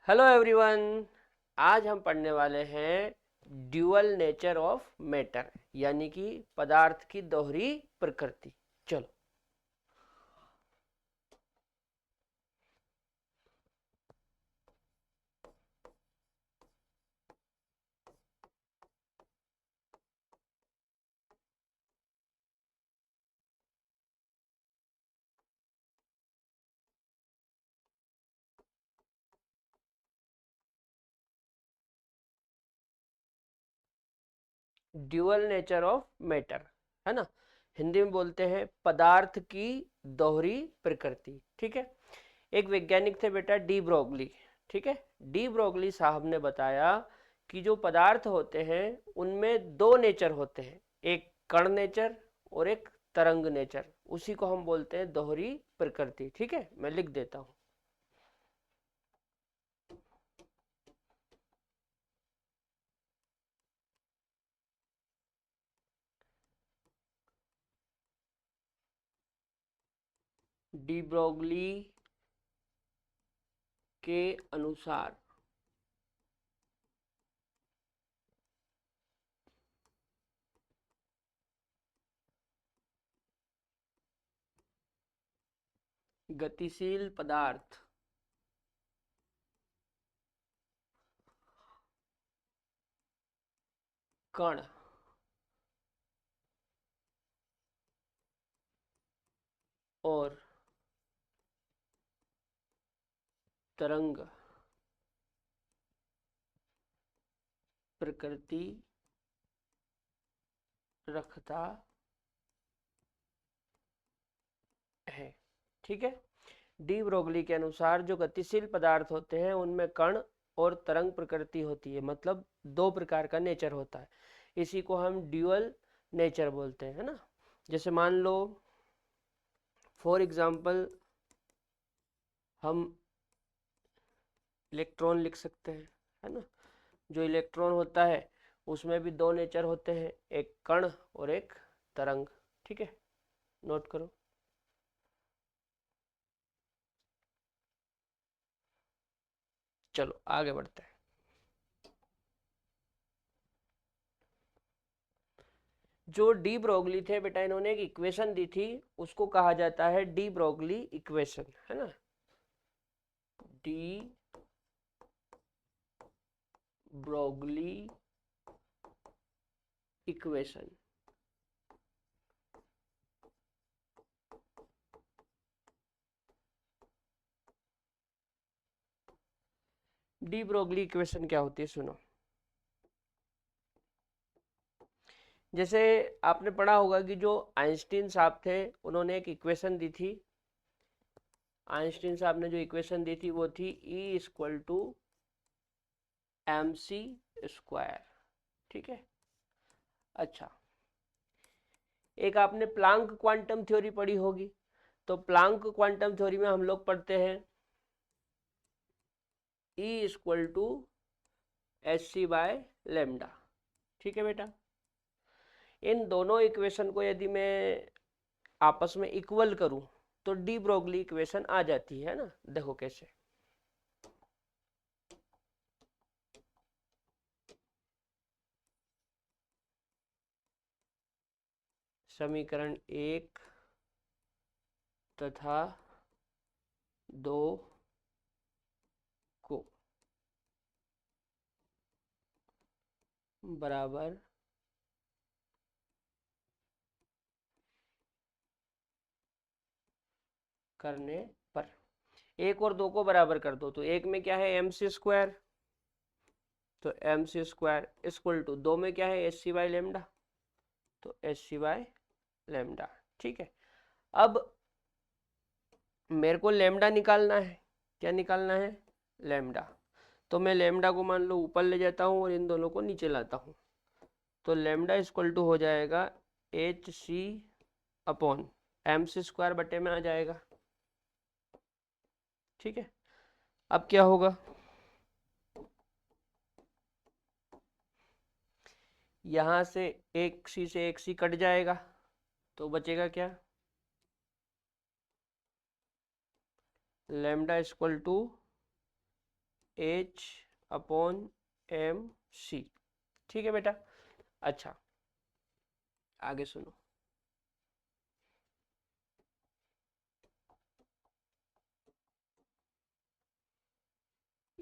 Hello everyone. आज हम पढ़ने वाले हैं ड्यूअल नेचर ऑफ मैटर, यानी कि पदार्थ की दोहरी प्रकृति। चलो। ड्यूअल नेचर ऑफ मैटर, है ना। हिंदी में बोलते हैं पदार्थ की दोहरी प्रकृति। ठीक है। एक वैज्ञानिक थे बेटा, डी ब्रोगली। ठीक है। डी ब्रोगली साहब ने बताया कि जो पदार्थ होते हैं उनमें दो नेचर होते हैं, एक कण नेचर और एक तरंग नेचर। उसी को हम बोलते हैं दोहरी प्रकृति। ठीक है, मैं लिख देता हूं। डी ब्रोगली के अनुसार गतिशील पदार्थ कण और तरंग प्रकृति रखता है। ठीक है। डी ब्रोगली के अनुसार जो गतिशील पदार्थ होते हैं उनमें कण और तरंग प्रकृति होती है, मतलब दो प्रकार का नेचर होता है। इसी को हम ड्यूअल नेचर बोलते हैं, है ना। जैसे मान लो फॉर एग्जांपल हम इलेक्ट्रॉन लिख सकते हैं, है ना। जो इलेक्ट्रॉन होता है उसमें भी दो नेचर होते हैं, एक कण और एक तरंग। ठीक है, नोट करो। चलो आगे बढ़ते हैं। जो डी ब्रोगली थे बेटा, इन्होंने एक इक्वेशन दी थी, उसको कहा जाता है डी ब्रोगली इक्वेशन, है ना। De Broglie equation. De Broglie equation क्या होती है, सुनो। जैसे आपने पढ़ा होगा कि जो आइंस्टीन साहब थे उन्होंने एक इक्वेशन दी थी। आइंस्टीन साहब ने जो इक्वेशन दी थी वो थी E equal to MC square. ठीक है। अच्छा, एक आपने प्लांक क्वांटम थ्योरी पढ़ी होगी। तो प्लांक क्वांटम थ्योरी में हम लोग पढ़ते हैं E equal to SC by lambda. ठीक है बेटा। इन दोनों इक्वेशन को यदि मैं आपस में इक्वल करूं तो डी ब्रोगली इक्वेशन आ जाती है ना। देखो कैसे। समीकरण एक तथा दो को बराबर करने पर, एक और दो को बराबर कर दो तो एक में क्या है MC स्क्वायर, तो MC स्क्वायर इक्वल टू दो में क्या है SC बाई लेमडा, तो SC बाई लेमडा। ठीक है। अब मेरे को लेमडा निकालना है। क्या निकालना है? लेमडा। तो मैं लेमडा को मान लो ऊपर ले जाता हूँ और इन दोनों को नीचे लाता हूँ। तो लेमडा इक्वल टू हो जाएगा HC अपॉन MC स्क्वायर बटे में आ जाएगा। ठीक है। अब क्या होगा, यहां से एक सी से एक सी कट जाएगा तो बचेगा क्या, lambda equal to H upon M C. ठीक है बेटा। अच्छा आगे सुनो,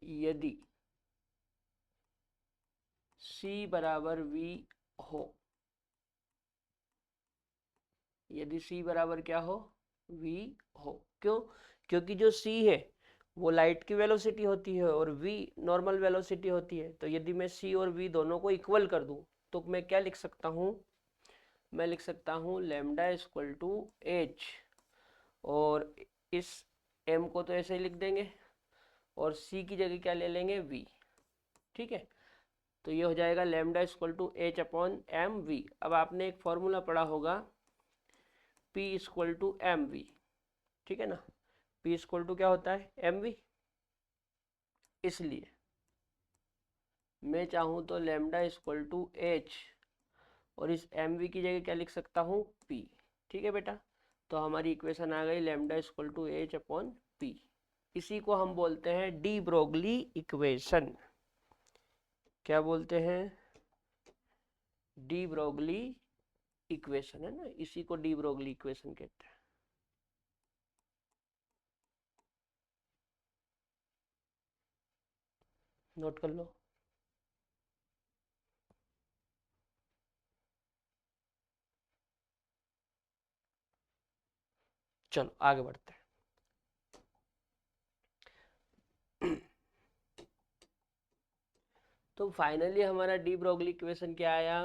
यदि C बराबर V हो, यदि C बराबर क्या हो, V हो। क्यों? क्योंकि जो C है वो लाइट की वेलोसिटी होती है और V नॉर्मल वेलोसिटी होती है। तो यदि मैं C और V दोनों को इक्वल कर दूं तो मैं क्या लिख सकता हूं, मैं लिख सकता हूं लैम्डा इक्वल टू एच, और इस m को तो ऐसे ही लिख देंगे और C की जगह क्या ले लेंगे, V। ठीक है, तो ये हो जाएगा lambda equal to H upon M V. अब आपने एक फॉर्मूला पढ़ा होगा P equal to M V, ठीक है ना। P इक्वल टू क्या होता है, एम वी। इसलिए मैं चाहूँ तो लैम्डा इक्वल टू एच और इस एम वी की जगह क्या लिख सकता हूँ, P। ठीक है बेटा, तो हमारी इक्वेशन आ गई lambda equal to H upon P। इसी को हम बोलते हैं डी ब्रोगली इक्वेशन। क्या बोलते हैं, डी ब्रोगली इक्वेशन, है ना, इसी को डी ब्रोगली इक्वेशन कहते हैं। नोट कर लो। चलो आगे बढ़ते हैं। तो फाइनली हमारा डी ब्रोगली इक्वेशन क्या आया,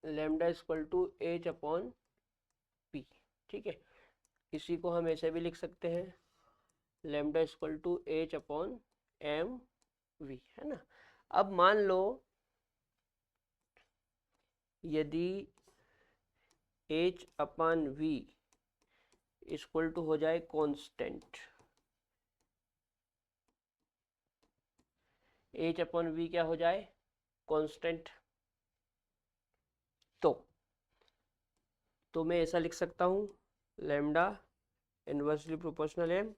lambda equal to H upon P. ठीक है, इसी को हम ऐसे भी लिख सकते हैं lambda equal to H upon M V, है ना। अब मान लो यदि H upon V equal to हो जाए कांस्टेंट, एच अपॉन वी क्या हो जाए, कांस्टेंट, तो मैं ऐसा लिख सकता हूँ लैम्डा इनवर्सली प्रोपोर्शनल एम।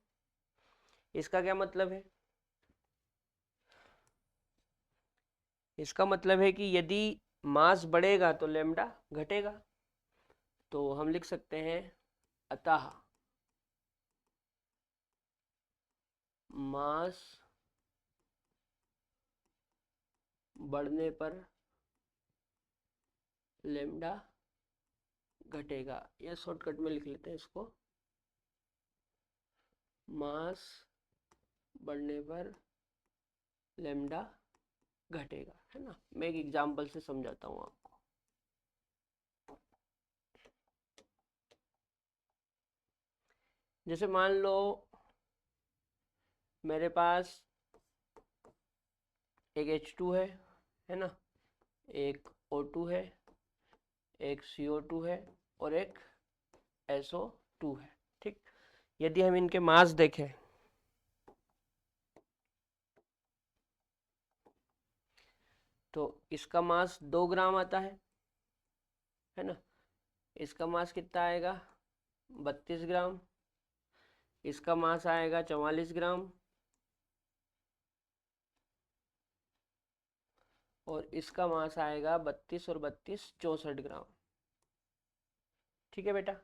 इसका क्या मतलब है, इसका मतलब है कि यदि मास बढ़ेगा तो लैम्डा घटेगा। तो हम लिख सकते हैं अतः मास बढ़ने पर लैम्डा घटेगा, या शॉर्टकट में लिख लेते हैं इसको, मास बढ़ने पर लैम्डा घटेगा, है ना। मैं एक एग्जांपल से समझाता हूँ आपको। जैसे मान लो मेरे पास एक H2 है ना, एक O2 है, एक CO2 है और एक SO2 है। ठीक, यदि हम इनके मास देखें तो इसका मास 2 ग्राम आता है ना। इसका मास कितना आएगा, 32 ग्राम। इसका मास आएगा 44 ग्राम और इसका मास आएगा 32 और 32 64 ग्राम। ठीक है बेटा,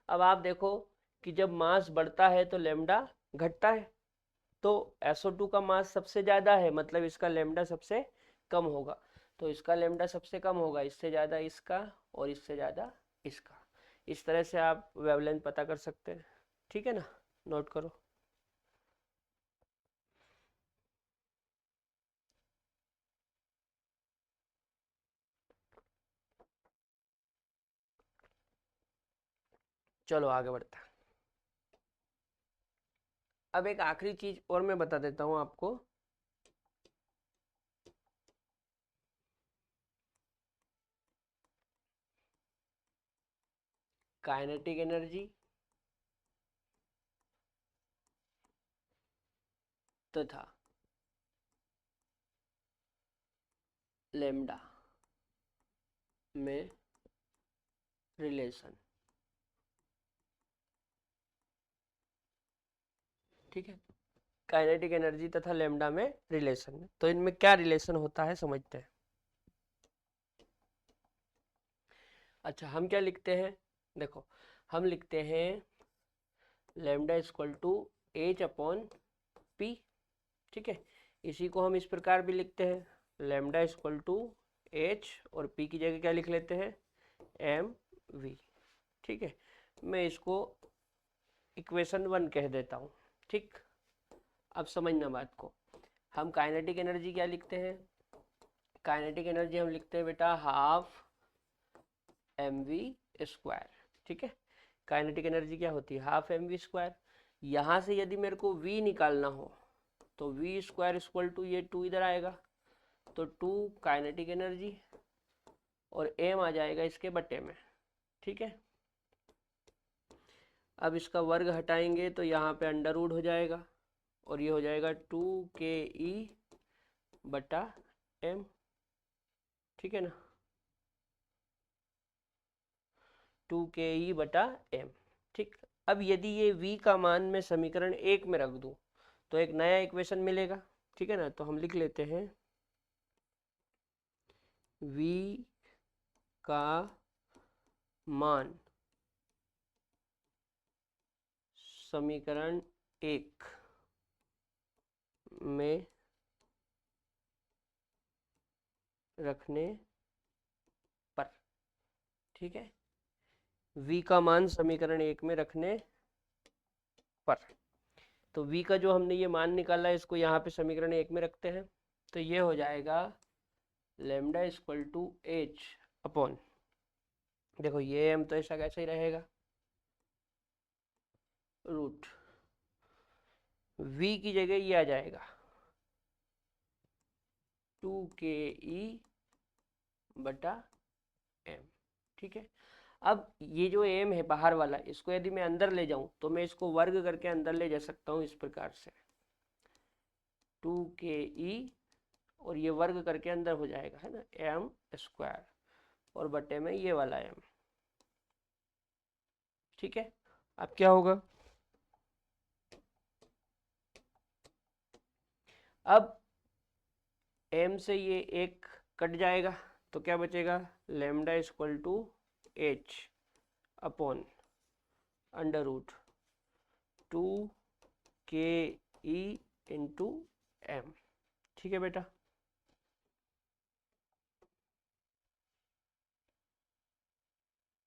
अब आप देखो कि जब मास बढ़ता है तो लेमडा घटता है। तो SO2 का मास सबसे ज्यादा है, मतलब इसका लेमडा सबसे कम होगा। तो इसका लेमडा सबसे कम होगा, इससे ज्यादा इसका और इससे ज्यादा इसका। इस तरह से आप वेवलेंथ पता कर सकते हैं। ठीक है ना, नोट करो। चलो आगे बढ़ते हैं। अब एक आखिरी चीज और मैं बता देता हूं आपको। काइनेटिक एनर्जी तथा लेमडा में रिलेशन। ठीक है, काइनेटिक एनर्जी तथा लेमडा में रिलेशन। तो इनमें क्या रिलेशन होता है समझते हैं। अच्छा, हम क्या लिखते हैं, देखो हम लिखते हैं lambda equal to H upon P. ठीक है, इसी को हम इस प्रकार भी लिखते हैं लेमडा इक्वल टू एच और पी की जगह क्या लिख लेते हैं एम वी। ठीक है, मैं इसको इक्वेशन 1 कह देता हूँ। ठीक, अब समझना बात को। हम काइनेटिक एनर्जी क्या लिखते हैं, काइनेटिक एनर्जी हम लिखते हैं बेटा हाफ एम वी स्क्वायर। ठीक है, काइनेटिक एनर्जी क्या होती है हाफ एम वी स्क्वायर। यहाँ से यदि मेरे को v निकालना हो तो वी स्क्वायर इक्वल टू ये 2 इधर आएगा तो 2 काइनेटिक एनर्जी और m आ जाएगा इसके बटे में। ठीक है, अब इसका वर्ग हटाएंगे तो यहाँ पे अंडर रूट हो जाएगा और ये हो जाएगा 2ke बटा m। ठीक है ना, 2ke बटा m। ठीक, अब यदि ये v का मान मैं समीकरण 1 में रख दूं तो एक नया इक्वेशन मिलेगा। ठीक है ना, तो हम लिख लेते हैं v का मान समीकरण 1 में रखने पर। ठीक है, v का मान समीकरण 1 में रखने पर, तो v का जो हमने ये मान निकाला है इसको यहाँ पे समीकरण 1 में रखते हैं तो ये हो जाएगा lambda equal to H upon, देखो ये m तो ऐसा कैसे ही रहेगा रूट, v की जगह ये आ जाएगा 2ke बटा m। ठीक है, अब ये जो m है बाहर वाला इसको यदि मैं अंदर ले जाऊं तो मैं इसको वर्ग करके अंदर ले जा सकता हूं इस प्रकार से 2ke और ये वर्ग करके अंदर हो जाएगा है ना m स्क्वायर और बटे में ये वाला m। ठीक है, अब क्या होगा, अब m से ये एक कट जाएगा तो क्या बचेगा lambda equal to H upon under root 2ke into m। ठीक है बेटा,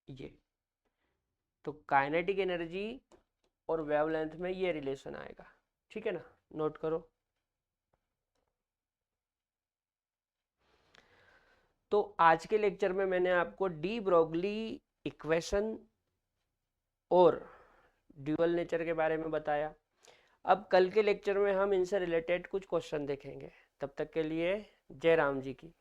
ये तो काइनेटिक एनर्जी और वेवलेंथ में ये रिलेशन आएगा। ठीक है ना, नोट करो। तो आज के लेक्चर में मैंने आपको डी ब्रोगली इक्वेशन और ड्यूअल नेचर के बारे में बताया। अब कल के लेक्चर में हम इनसे रिलेटेड कुछ क्वेश्चन देखेंगे। तब तक के लिए जय राम जी की।